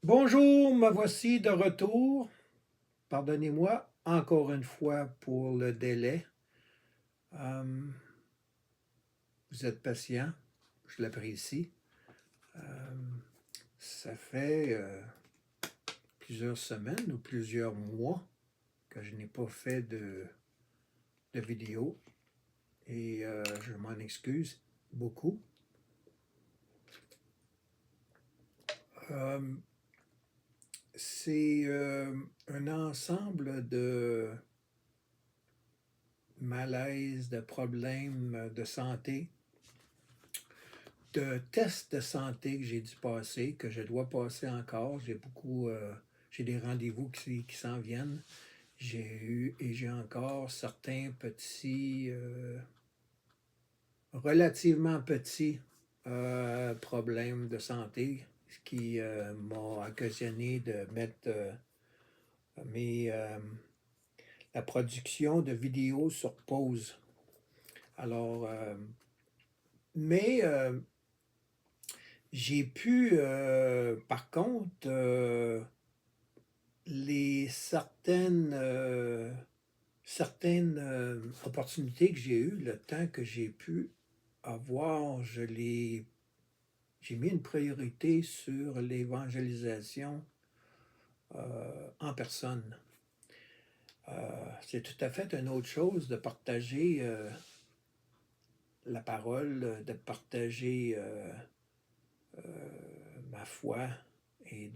Bonjour, me voici de retour. Pardonnez-moi encore une fois pour le délai. Euh, vous êtes patient, je l'apprécie. Euh, Ça fait plusieurs semaines ou plusieurs mois que je n'ai pas fait de vidéo et je m'en excuse beaucoup. Euh, c'est un ensemble de malaises, de problèmes de santé, de tests de santé que j'ai dû passer, que je dois passer encore. J'ai des rendez-vous qui s'en viennent. J'ai eu et j'ai encore certains petits, relativement petits problèmes de santé, ce qui m'a occasionné de mettre mes, la production de vidéos sur pause. Alors, mais j'ai pu, par contre, les certaines opportunités que j'ai eues, le temps que j'ai pu avoir, j'ai mis une priorité sur l'évangélisation en personne. C'est tout à fait une autre chose de partager la parole, de partager ma foi et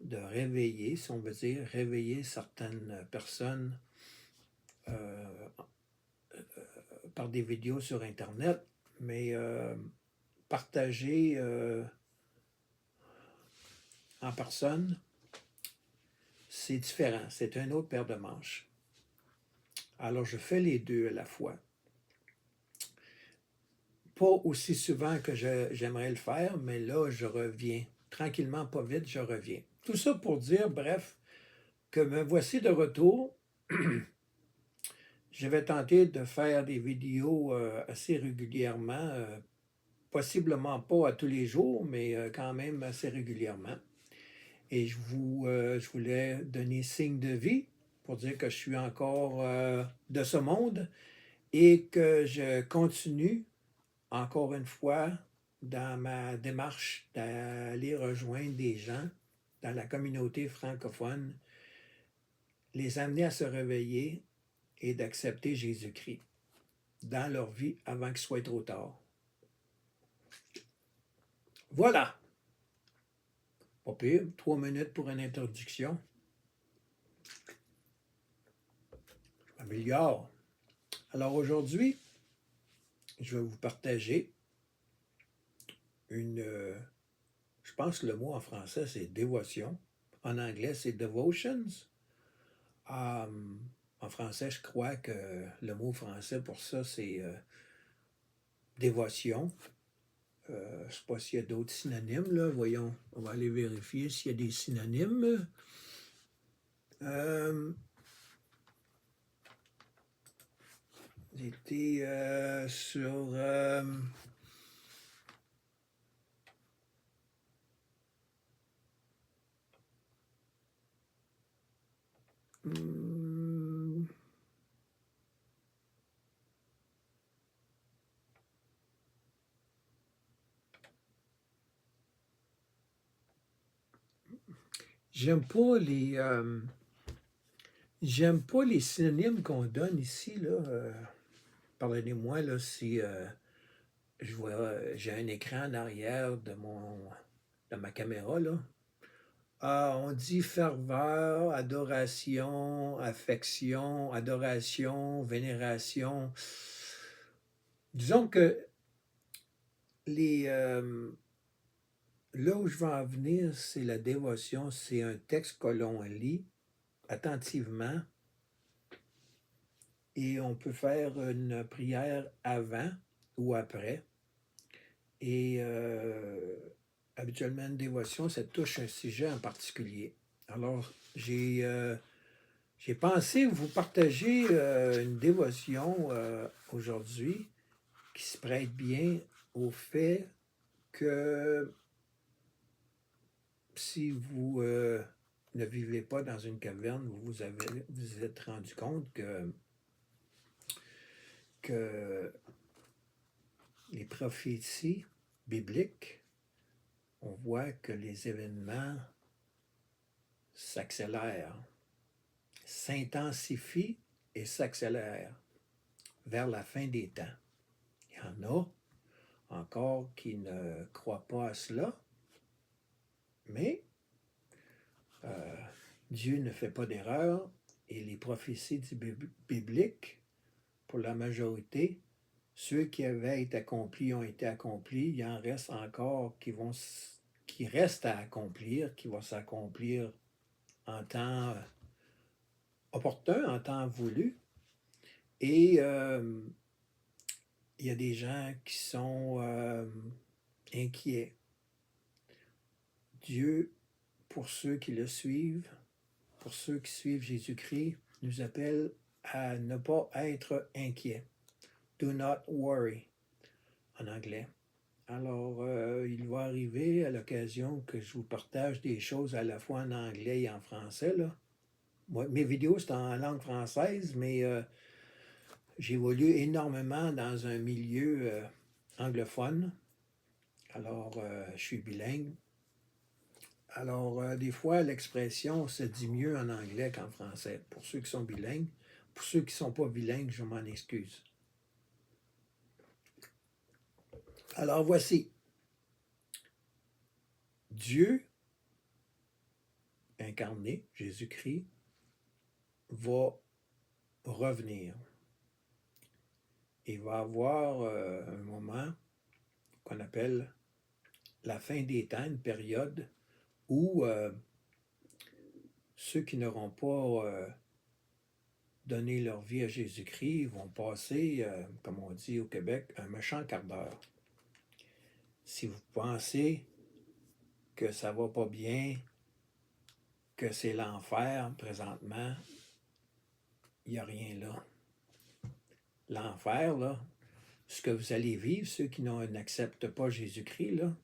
de réveiller, si on veut dire, réveiller certaines personnes euh, par des vidéos sur Internet, mais partager en personne, c'est différent, c'est une autre paire de manches. Alors je fais les deux à la fois. Pas aussi souvent que j'aimerais le faire, mais là, je reviens. Tranquillement, pas vite, je reviens. Tout ça pour dire, bref, que me voici de retour. Je vais tenter de faire des vidéos assez régulièrement, possiblement pas à tous les jours, mais quand même assez régulièrement. Et je voulais donner signe de vie pour dire que je suis encore de ce monde et que je continue encore une fois dans ma démarche d'aller rejoindre des gens dans la communauté francophone, les amener à se réveiller et d'accepter Jésus-Christ dans leur vie avant qu'il soit trop tard. Voilà, pas pire, 3 minutes pour une introduction. Je m'améliore. Alors aujourd'hui, je vais vous partager je pense que le mot en français c'est dévotion. En anglais c'est devotions. En français, je crois que le mot français pour ça c'est dévotion. Je ne sais pas s'il y a d'autres synonymes, là. Voyons, on va aller vérifier s'il y a des synonymes. J'étais sur hmm, j'aime pas j'aime pas les synonymes qu'on donne ici, là. Pardonnez-moi, là, si j'ai un écran en arrière de ma caméra, là. On dit ferveur, adoration, affection, adoration, vénération. Disons que les, là où je veux en venir, c'est la dévotion. C'est un texte que l'on lit attentivement et on peut faire une prière avant ou après. Et habituellement, une dévotion, ça touche un sujet en particulier. Alors, j'ai pensé vous partager une dévotion aujourd'hui qui se prête bien au fait que si vous ne vivez pas dans une caverne, vous vous êtes rendu compte que les prophéties bibliques, on voit que les événements s'accélèrent, s'intensifient et s'accélèrent vers la fin des temps. Il y en a encore qui ne croient pas à cela, mais Dieu ne fait pas d'erreur et les prophéties bibliques, pour la majorité, ceux qui avaient été accomplis ont été accomplis. Il en reste encore qui restent à accomplir, qui vont s'accomplir en temps opportun, en temps voulu. Et il y a des gens qui sont inquiets. Dieu, pour ceux qui le suivent, pour ceux qui suivent Jésus-Christ, nous appelle à ne pas être inquiets. Do not worry, en anglais. Alors, il va arriver à l'occasion que je vous partage des choses à la fois en anglais et en français, là. Moi, mes vidéos, c'est en langue française, mais j'évolue énormément dans un milieu anglophone. Alors, je suis bilingue. Alors, des fois, l'expression se dit mieux en anglais qu'en français, pour ceux qui sont bilingues. Pour ceux qui ne sont pas bilingues, je m'en excuse. Alors, voici. Dieu incarné, Jésus-Christ, va revenir. Il va avoir un moment qu'on appelle la fin des temps, une période où ceux qui n'auront pas donné leur vie à Jésus-Christ vont passer, comme on dit au Québec, un méchant quart d'heure. Si vous pensez que ça va pas bien, que c'est l'enfer présentement, il n'y a rien là. L'enfer, là, ce que vous allez vivre, ceux qui n'acceptent pas Jésus-Christ, là,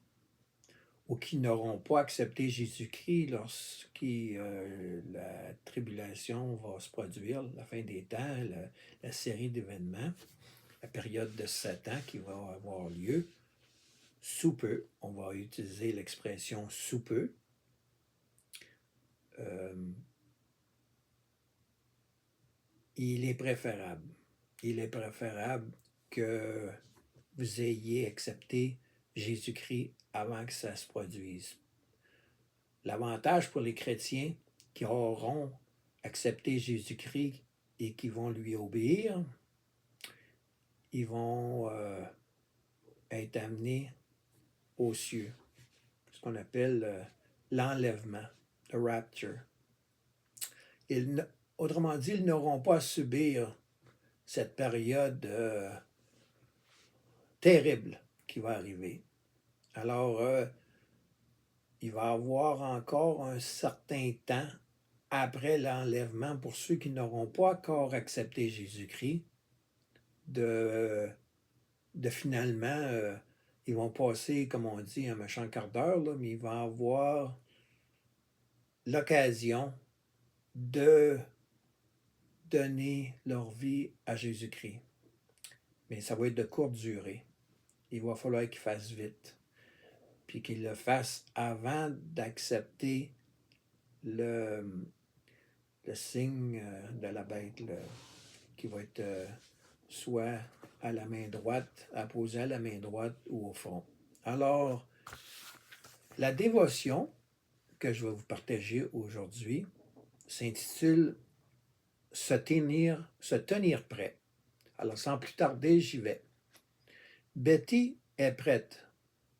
ou qui n'auront pas accepté Jésus-Christ lorsque la tribulation va se produire, la fin des temps, la série d'événements, la période de 7 ans qui va avoir lieu, sous peu, on va utiliser l'expression sous peu. Il est préférable que vous ayez accepté Jésus-Christ avant que ça se produise. L'avantage pour les chrétiens qui auront accepté Jésus-Christ et qui vont lui obéir, ils vont être amenés aux cieux, ce qu'on appelle l'enlèvement, the rapture. Autrement dit, ils n'auront pas à subir cette période terrible qui va arriver. Alors, il va y avoir encore un certain temps après l'enlèvement pour ceux qui n'auront pas encore accepté Jésus-Christ, de finalement, ils vont passer, comme on dit, un méchant quart d'heure, là, mais ils vont avoir l'occasion de donner leur vie à Jésus-Christ. Mais ça va être de courte durée. Il va falloir qu'ils fassent vite. Puis qu'ils le fassent avant d'accepter le signe de la bête, qui va être soit à la main droite, apposé à la main droite ou au front. Alors, la dévotion que je vais vous partager aujourd'hui s'intitule se tenir prêt. Alors, sans plus tarder, j'y vais. Betty est prête.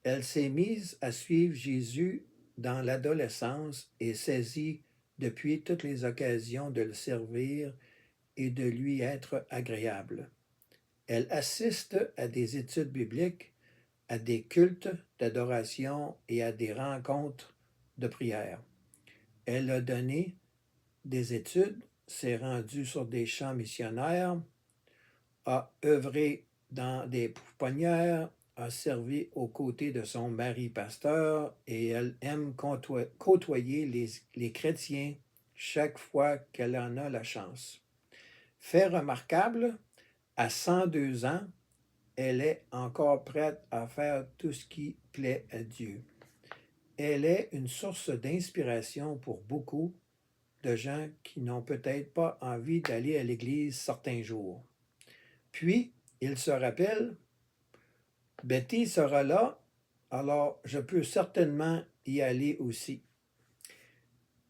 Elle s'est mise à suivre Jésus dans l'adolescence et saisit depuis toutes les occasions de le servir et de lui être agréable. Elle assiste à des études bibliques, à des cultes d'adoration et à des rencontres de prière. Elle a donné des études, s'est rendue sur des champs missionnaires, a œuvré dans des pouponnières, a servi aux côtés de son mari pasteur et elle aime côtoyer les chrétiens chaque fois qu'elle en a la chance. Fait remarquable, à 102 ans, elle est encore prête à faire tout ce qui plaît à Dieu. Elle est une source d'inspiration pour beaucoup de gens qui n'ont peut-être pas envie d'aller à l'église certains jours. Puis, il se rappelle, Betty sera là, alors je peux certainement y aller aussi.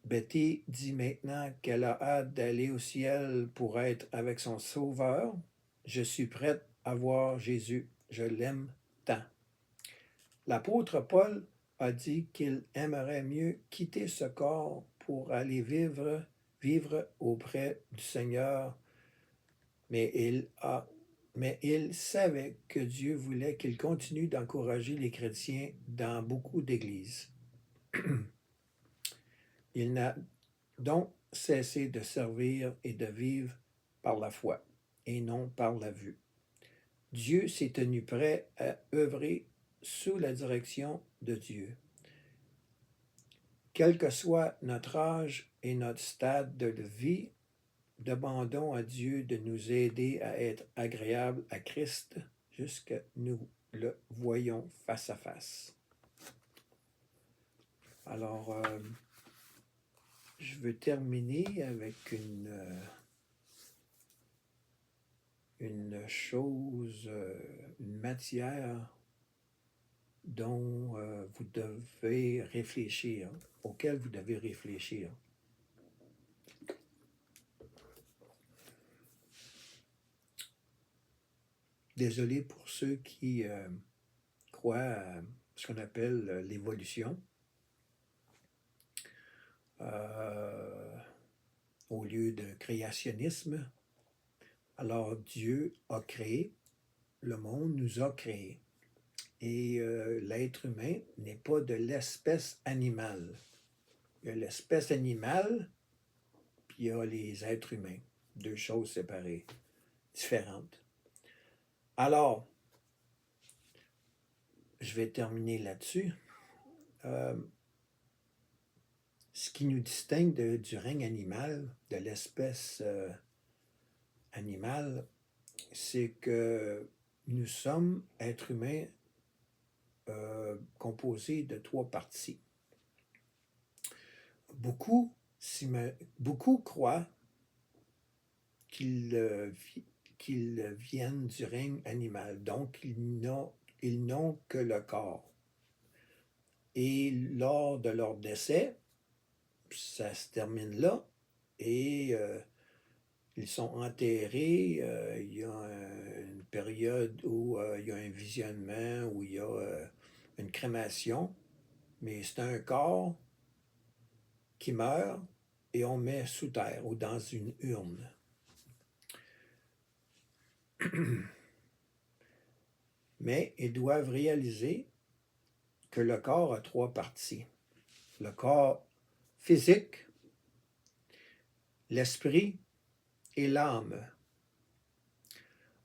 Betty dit maintenant qu'elle a hâte d'aller au ciel pour être avec son Sauveur. Je suis prête à voir Jésus. Je l'aime tant. L'apôtre Paul a dit qu'il aimerait mieux quitter ce corps pour aller vivre auprès du Seigneur, mais il savait que Dieu voulait qu'il continue d'encourager les chrétiens dans beaucoup d'églises. Il n'a donc cessé de servir et de vivre par la foi et non par la vue. Dieu s'est tenu prêt à œuvrer sous la direction de Dieu. Quel que soit notre âge et notre stade de vie, demandons à Dieu de nous aider à être agréables à Christ jusqu'à nous le voyons face à face. Alors, je veux terminer avec une chose, une matière dont vous devez réfléchir, auquel vous devez réfléchir. Désolé pour ceux qui croient à ce qu'on appelle l'évolution. Au lieu de créationnisme. Alors Dieu a créé, le monde nous a créés. Et l'être humain n'est pas de l'espèce animale. Il y a l'espèce animale, puis il y a les êtres humains. Deux choses séparées, différentes. Alors, je vais terminer là-dessus. Ce qui nous distingue du règne animal, de l'espèce animale, c'est que nous sommes, êtres humains, composés de 3 parties. Beaucoup croient qu'ils viennent du règne animal, donc ils n'ont que le corps. Et lors de leur décès, ça se termine là, et ils sont enterrés. Il y a une période où il y a un visionnement, où il y a une crémation, mais c'est un corps qui meurt et on met sous terre ou dans une urne. Mais ils doivent réaliser que le corps a 3 parties. Le corps physique, l'esprit et l'âme.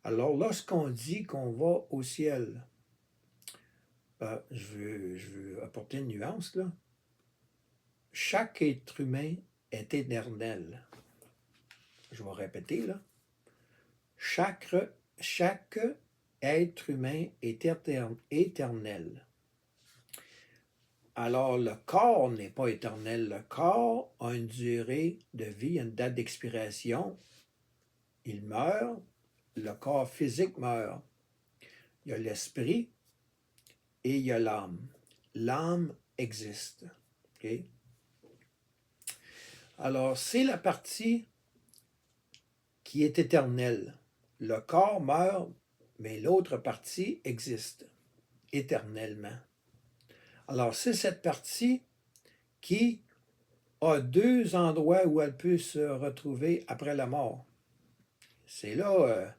Alors, lorsqu'on dit qu'on va au ciel, je veux apporter une nuance, là. Chaque être humain est éternel. Je vais répéter, là. Chaque être humain est éternel. Alors, le corps n'est pas éternel. Le corps a une durée de vie, une date d'expiration. Il meurt. Le corps physique meurt. Il y a l'esprit et il y a l'âme. L'âme existe. Okay? Alors, c'est la partie qui est éternelle. Le corps meurt, mais l'autre partie existe éternellement. Alors, c'est cette partie qui a 2 endroits où elle peut se retrouver après la mort. C'est là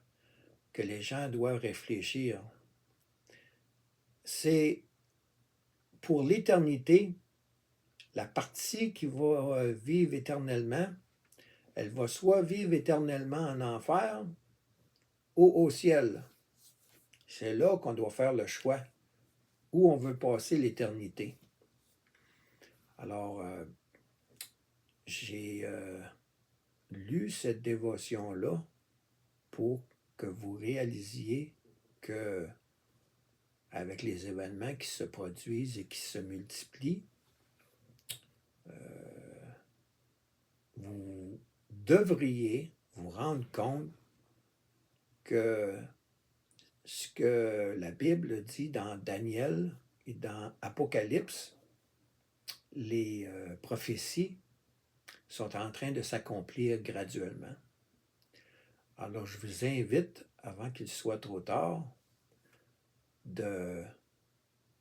que les gens doivent réfléchir. C'est pour l'éternité, la partie qui va vivre éternellement, elle va soit vivre éternellement en enfer ou au ciel. C'est là qu'on doit faire le choix, où on veut passer l'éternité. Alors, j'ai lu cette dévotion-là pour que vous réalisiez que, avec les événements qui se produisent et qui se multiplient, vous devriez vous rendre compte que ce que la Bible dit dans Daniel et dans Apocalypse, les prophéties sont en train de s'accomplir graduellement. Alors, je vous invite, avant qu'il soit trop tard, de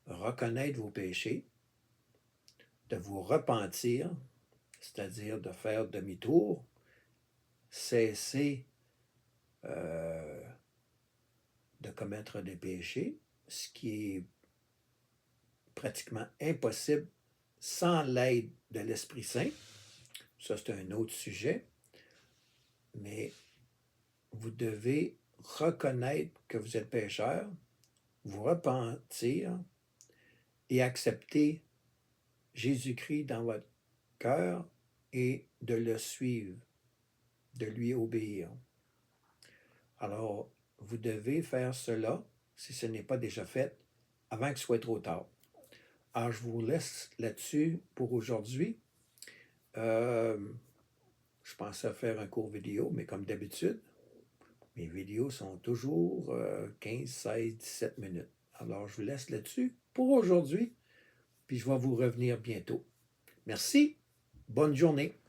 reconnaître vos péchés, de vous repentir, c'est-à-dire de faire demi-tour, cesser de commettre des péchés, ce qui est pratiquement impossible sans l'aide de l'Esprit Saint. Ça, c'est un autre sujet. Mais vous devez reconnaître que vous êtes pécheur, vous repentir et accepter Jésus-Christ dans votre cœur et de le suivre, de lui obéir. Alors, vous devez faire cela, si ce n'est pas déjà fait, avant qu'il soit trop tard. Alors, je vous laisse là-dessus pour aujourd'hui. Je pensais faire un court vidéo, mais comme d'habitude, mes vidéos sont toujours 15, 16, 17 minutes. Alors, je vous laisse là-dessus pour aujourd'hui, puis je vais vous revenir bientôt. Merci, bonne journée.